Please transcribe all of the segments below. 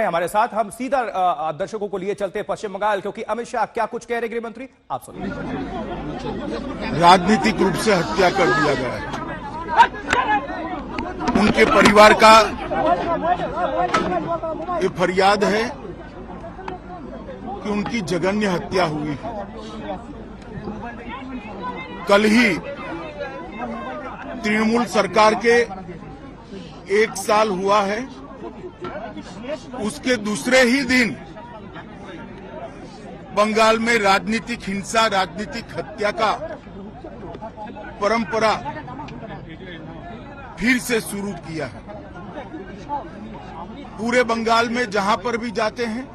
हमारे साथ। हम सीधा दर्शकों को लिए चलते हैं पश्चिम बंगाल, क्योंकि अमित शाह क्या कुछ कह रहे गृह मंत्री, आप सुनिए। राजनीतिक रूप से हत्या कर दिया गया है। उनके परिवार का ये फरियाद है कि उनकी जघन्य हत्या हुई है। कल ही तृणमूल सरकार के 1 साल हुआ है, उसके दूसरे ही दिन बंगाल में राजनीतिक हिंसा, राजनीतिक हत्या का परंपरा फिर से शुरू किया है। पूरे बंगाल में जहां पर भी जाते हैं,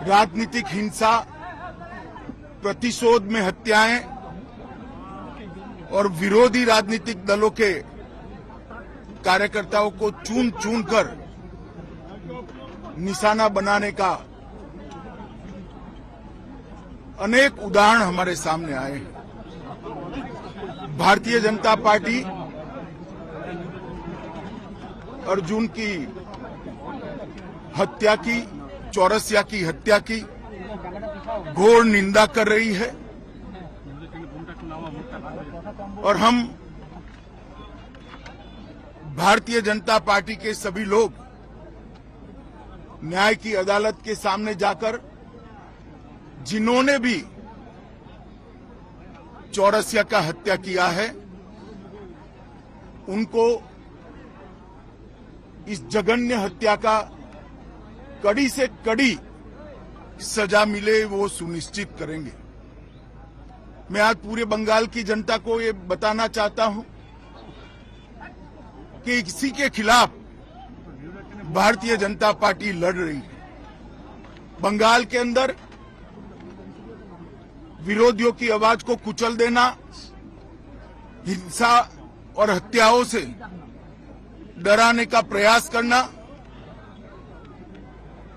राजनीतिक हिंसा, प्रतिशोध में हत्याएं और विरोधी राजनीतिक दलों के कार्यकर्ताओं को चुन चुन कर निशाना बनाने का अनेक उदाहरण हमारे सामने आए हैं। भारतीय जनता पार्टी अर्जुन की हत्या की, चौरसिया की हत्या की घोर निंदा कर रही है और हम भारतीय जनता पार्टी के सभी लोग न्याय की अदालत के सामने जाकर जिन्होंने भी चौरसिया का हत्या किया है, उनको इस जघन्य हत्या का कड़ी से कड़ी सजा मिले, वो सुनिश्चित करेंगे। मैं आज पूरे बंगाल की जनता को ये बताना चाहता हूं कि इसी के खिलाफ भारतीय जनता पार्टी लड़ रही है। बंगाल के अंदर विरोधियों की आवाज को कुचल देना, हिंसा और हत्याओं से डराने का प्रयास करना,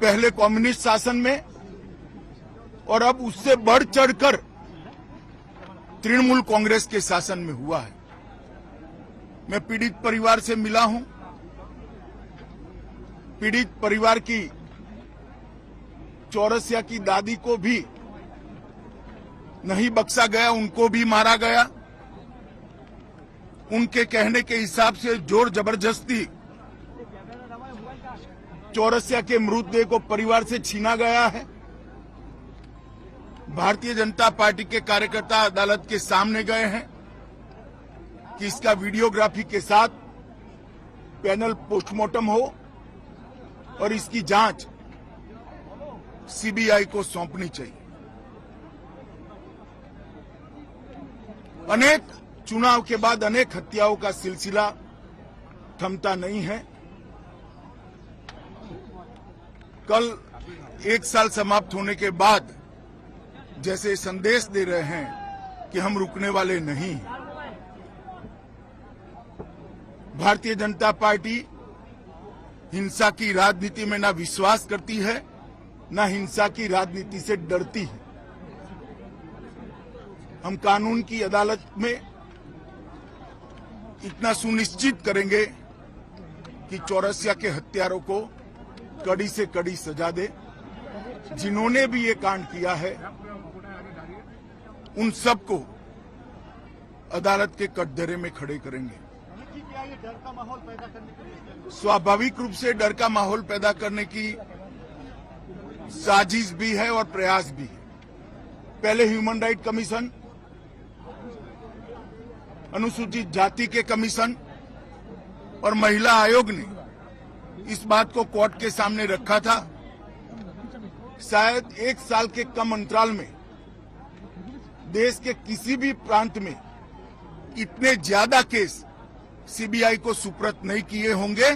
पहले कम्युनिस्ट शासन में और अब उससे बढ़ चढ़कर तृणमूल कांग्रेस के शासन में हुआ है। मैं पीड़ित परिवार से मिला हूं। पीड़ित परिवार की चौरसिया की दादी को भी नहीं बख्शा गया, उनको भी मारा गया। उनके कहने के हिसाब से जोर जबरदस्ती चौरसिया के मृतदेह को परिवार से छीना गया है। भारतीय जनता पार्टी के कार्यकर्ता अदालत के सामने गए हैं कि इसका वीडियोग्राफी के साथ पैनल पोस्टमार्टम हो और इसकी जांच सीबीआई को सौंपनी चाहिए। अनेक चुनाव के बाद अनेक हत्याओं का सिलसिला थमता नहीं है। कल 1 साल समाप्त होने के बाद जैसे संदेश दे रहे हैं कि हम रुकने वाले नहीं हैं। भारतीय जनता पार्टी हिंसा की राजनीति में ना विश्वास करती है, ना हिंसा की राजनीति से डरती है। हम कानून की अदालत में इतना सुनिश्चित करेंगे कि चौरसिया के हत्यारों को कड़ी से कड़ी सजा दे। जिन्होंने भी ये कांड किया है, उन सबको अदालत के कटघरे में खड़े करेंगे। स्वाभाविक रूप से डर का माहौल पैदा करने की साजिश भी है और प्रयास भी है। पहले ह्यूमन राइट कमीशन, अनुसूचित जाति के कमीशन और महिला आयोग ने इस बात को कोर्ट के सामने रखा था। शायद 1 साल के कम अंतराल में देश के किसी भी प्रांत में इतने ज्यादा केस सीबीआई को सुपुर्द नहीं किए होंगे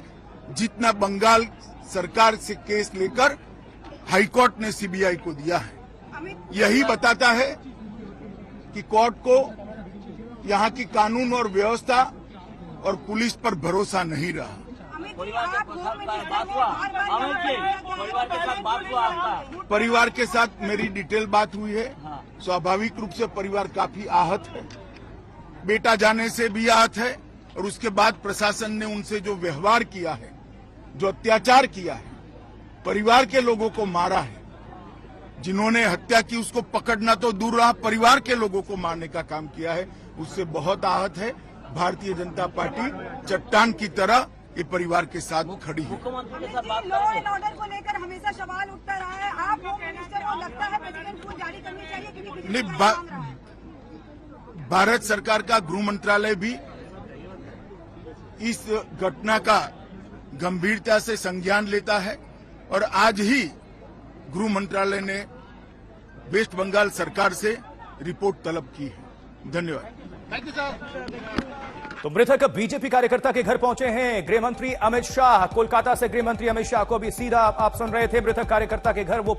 जितना बंगाल सरकार से केस लेकर हाईकोर्ट ने सीबीआई को दिया है। यही बताता है कि कोर्ट को यहाँ की कानून और व्यवस्था और पुलिस पर भरोसा नहीं रहा। परिवार के साथ मेरी डिटेल बात हुई है। स्वाभाविक रूप से परिवार काफी आहत है। बेटा जाने से भी आहत है और उसके बाद प्रशासन ने उनसे जो व्यवहार किया है जो अत्याचार किया है, परिवार के लोगों को मारा है, जिन्होंने हत्या की उसको पकड़ना तो दूर रहा, परिवार के लोगों को मारने का काम किया है, उससे बहुत आहत है। भारतीय जनता पार्टी चट्टान की तरह ये परिवार के साथ खड़ी है। लॉ एंड ऑर्डर को लेकर हमेशा सवाल उठता रहा है। आप होम मिनिस्टर को लगता है प्रेसिडेंट को जारी करनी चाहिए क्योंकि नहीं, मांग रहा है। भारत सरकार का गृह मंत्रालय भी इस घटना का गंभीरता से संज्ञान लेता है और आज ही गृह मंत्रालय ने वेस्ट बंगाल सरकार से रिपोर्ट तलब की है। धन्यवाद। तो मृतक बीजेपी कार्यकर्ता के घर पहुंचे हैं गृह मंत्री अमित शाह। कोलकाता से गृह मंत्री अमित शाह को अभी सीधा आप सुन रहे थे, मृतक कार्यकर्ता के घर वो